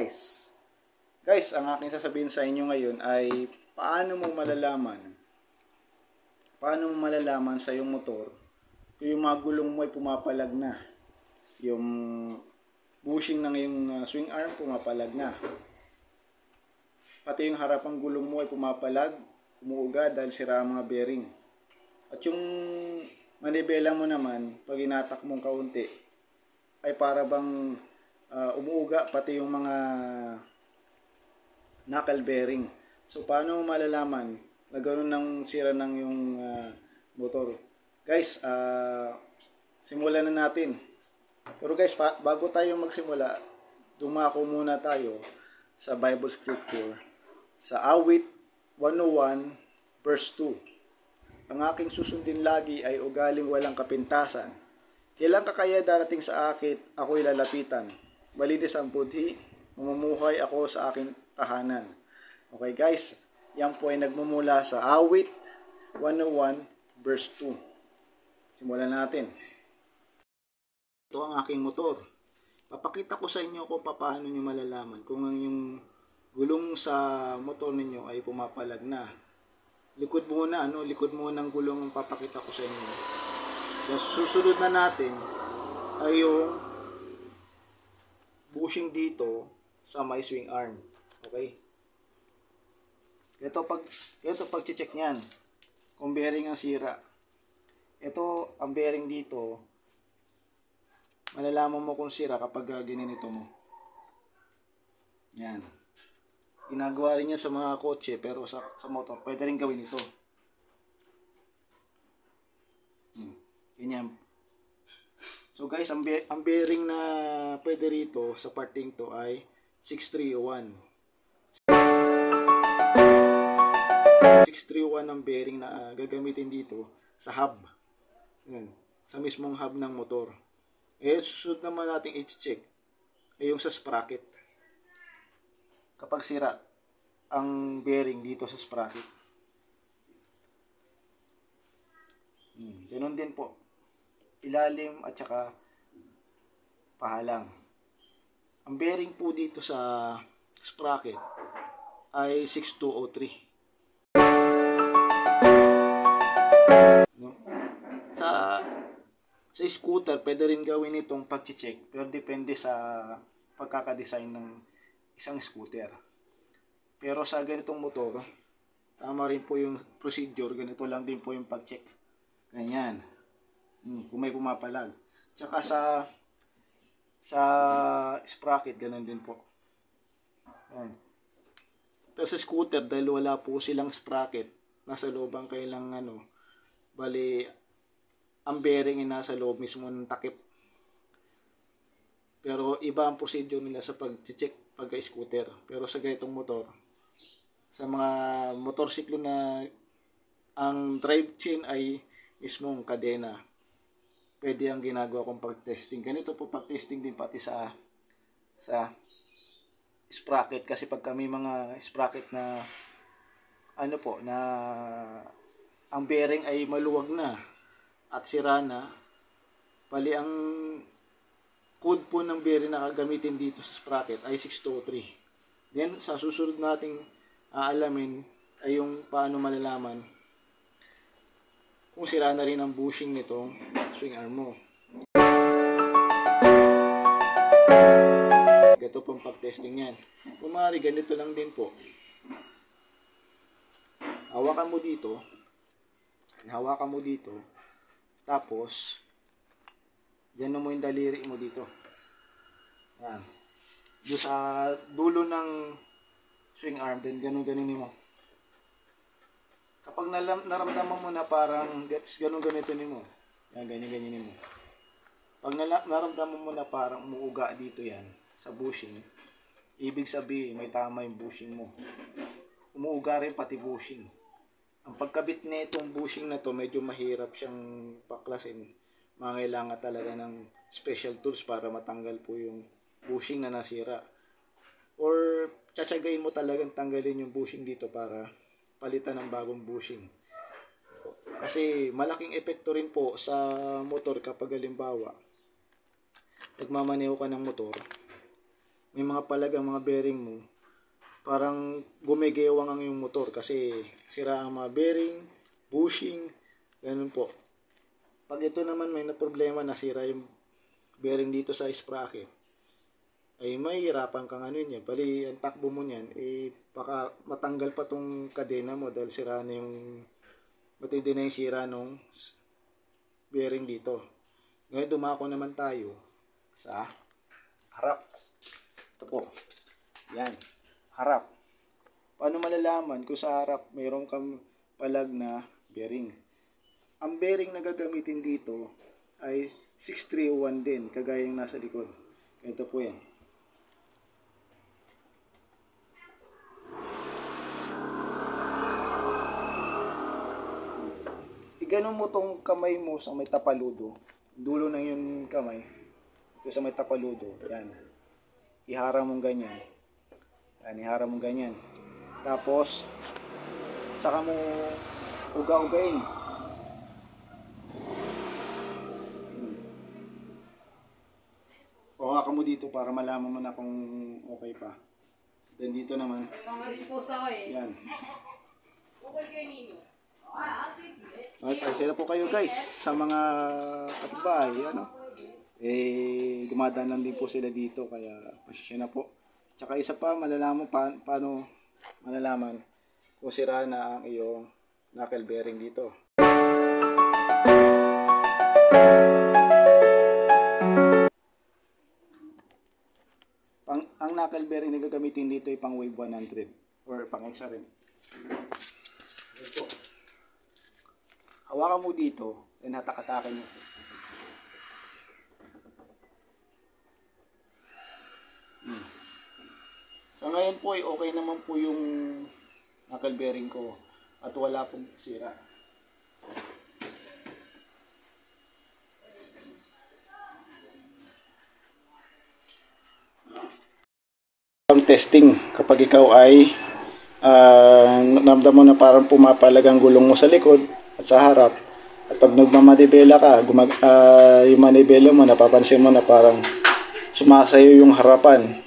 Guys, ang aking sasabihin sa inyo ngayon ay paano mo malalaman sa iyong motor kung yung mga gulong mo ay pumapalag na. Yung bushing ng iyong swing arm pumapalag na. Pati yung harapang gulong mo ay pumapalag, umuuga dahil sira ang mga bearing. At yung manibela mo naman, pag inatak mong kaunti, ay para bang umuuga pati yung mga knuckle bearing. So, paano mo malalaman na gano'n ng sira ng yung motor? Guys, simulan na natin. Pero guys, bago tayo magsimula, dumako muna tayo sa Bible Scripture sa Awit 101 verse 2. Ang aking susundin lagi ay ugaling walang kapintasan. Kailan ka kaya darating sa akit, ako'y lalapitan. Malinis ang budhi, mamumuhay ako sa aking tahanan. Okay guys, yan po ay nagmumula sa Awit 101 verse 2. Simulan natin. Ito ang aking motor. Papakita ko sa inyo kung paano nyo malalaman kung ang yung gulong sa motor ninyo ay pumapalag na. Likod muna ng gulong ang papakita ko sa inyo. So, susunod na natin ay yung bushing dito sa may swing arm. Okay? Ito pag-check niyan. Kung bearing ang sira. Ito ang bearing dito. Malalaman mo kung sira kapag gininito mo. Yan. Ginagawa rin yan sa mga kotse pero sa motor pwede rin gawin ito. Ganyan. So guys, ang bearing na pwede rito sa parting to ay 6301. 631 ang bearing na gagamitin dito sa hub. Yan, sa mismong hub ng motor. Susunod naman natin i-check ay yung sa sprocket. Kapag sira ang bearing dito sa sprocket. Ganun din po. Ilalim at saka pahalang. Ang bearing po dito sa sprocket ay 6203. Sa scooter, pwede rin gawin itong pag-check pero depende sa pagkakadesign ng isang scooter. Pero sa ganitong motor, tama rin po yung procedure, ganito lang din po yung pag-check. Ganyan. Kung may pumapalag. Tsaka sa sprocket, ganun din po. Yan. Pero sa scooter, dahil wala po silang sprocket, nasa loob ang kailang bali, ang bearing ay nasa loob mismo ng takip. Pero iba ang procedure nila sa pag-check pag-scooter. Pero sa ganitong motor, sa mga motorsiklo na ang drive chain ay mismong kadena, pwede ang ginagawa kong pag-testing. Ganito po pag-testing din pati sa sprocket. Kasi pag kami mga sprocket na na ang bearing ay maluwag na at sira na, bali ang code po ng bearing na gagamitin dito sa sprocket ay 623. Then sa susunod nating aalamin ay yung paano malalaman kung sira na rin ang bushing nitong swing arm mo. Ito pong pag-testing yan. Kung maaari, ganito lang din po. Hawakan mo dito. Tapos, gano'n mo yung daliri mo dito. Yan. Doon sa dulo ng swing arm, then gano'n mo. Kapag naramdaman mo na parang ganito mo. Yan, ganyan mo. Pag naramdaman mo na parang umuuga dito yan sa bushing, ibig sabihin may tama yung bushing mo. Umuuga rin pati bushing. Ang pagkabit na itong bushing na to, medyo mahirap siyang paklasin. Mangailangan talaga ng special tools para matanggal po yung bushing na nasira. Or tsatsagain mo talagang tanggalin yung bushing dito para palitan ng bagong bushing. Kasi malaking epekto rin po sa motor kapag halimbawa nagmamaneho ka ng motor, may mga palagang mga bearing mo, parang gumigewang ang yung motor kasi sira ang mga bearing, bushing, ganun po. Pag ito naman may na problema, nasira yung bearing dito sa sprocket, ay mahihirapan kang ano niya. Bali, ang takbo mo niyan, baka matanggal pa tong kadena mo dahil sira na yung, matindi na yung sira nung bearing dito. Ngayon, dumako naman tayo sa harap. Ito po. Yan. Harap. Paano malalaman kung sa harap mayroon kang palag na bearing? Ang bearing na gagamitin dito ay 6301 din, kagaya yung nasa likod. Ito po yan. Iganon mo tong kamay mo sa may tapaludo. Dulo ng yung kamay. Ito sa may tapaludo. Yan. Iharang mong ganyan. Yan, iharang mong ganyan. Tapos, saka mo uga-ugain. O haka mo dito para malaman mo na kung okay pa. Then dito naman. Yan. At sila po kayo guys sa mga kapitbahay, ano? Dumadaan lang din po sila dito kaya pasensya na po. Tsaka isa pa, malalaman paano malalaman kung sira na ang iyong knuckle bearing dito. Ang knuckle bearing na gagamitin dito ay pang wave 100 or pang XRM. Ito. Hawakan mo dito, then hatak-hatakin mo. Sa ngayon po ay okay naman po yung knuckle bearing ko at wala pong sira. Ang testing kapag ikaw ay namdam mo na parang pumapalag ang gulong mo sa likod at sa harap, at pag nagmamanibela ka, yung manibela mo, napapansin mo na parang sumasayo yung harapan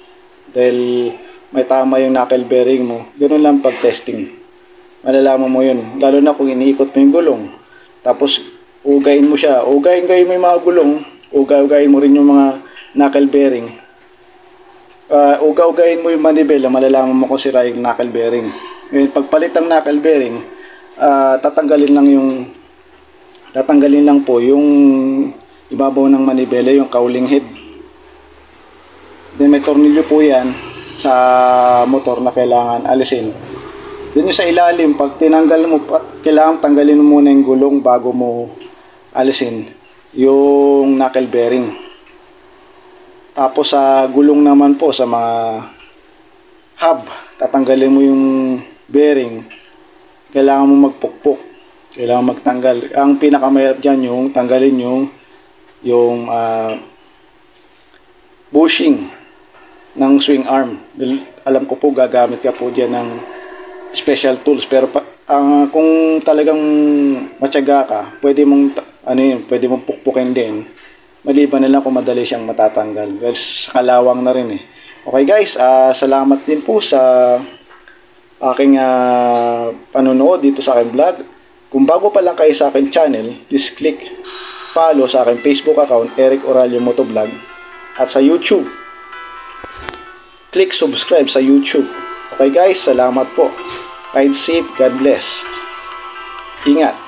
dahil may tama yung knuckle bearing mo. Ganun lang pag testing, malalaman mo yun, lalo na kung iniikot mo yung gulong tapos ugayin mo siya, ugayin mo yung mga gulong, ugayin mo rin yung mga knuckle bearing. Ugayin mo yung manibela, malalaman mo kung sira yung knuckle bearing. Ngayon, pagpalit ng knuckle bearing, tatanggalin lang po yung ibabaw ng manibela, yung cowling head. Then may tornilyo po yan sa motor na kailangan alisin. Then yung sa ilalim, pag tinanggal mo, kailangan tanggalin mo muna yung gulong bago mo alisin yung knuckle bearing. Tapos sa gulong naman po, sa mga hub, tatanggalin mo yung bearing. Kailangan mo magpukpok. Kailangan magtanggal. Ang pinakamahirap dyan yung tanggalin yung bushing ng swing arm. Alam ko po gagamit ka po dyan ng special tools. Pero kung talagang matyaga ka, pwede mong pukpukin din. Maliban na lang kung madali siyang matatanggal. Well, kalawang na rin eh. Okay guys, salamat din po sa aking panonood dito sa aking vlog. Kung bago pa lang kayo sa aking channel, please click follow sa aking Facebook account, Eric Oralio Motovlog. At sa YouTube, click subscribe sa YouTube. Okay guys, salamat po. Ride safe, God bless. Ingat.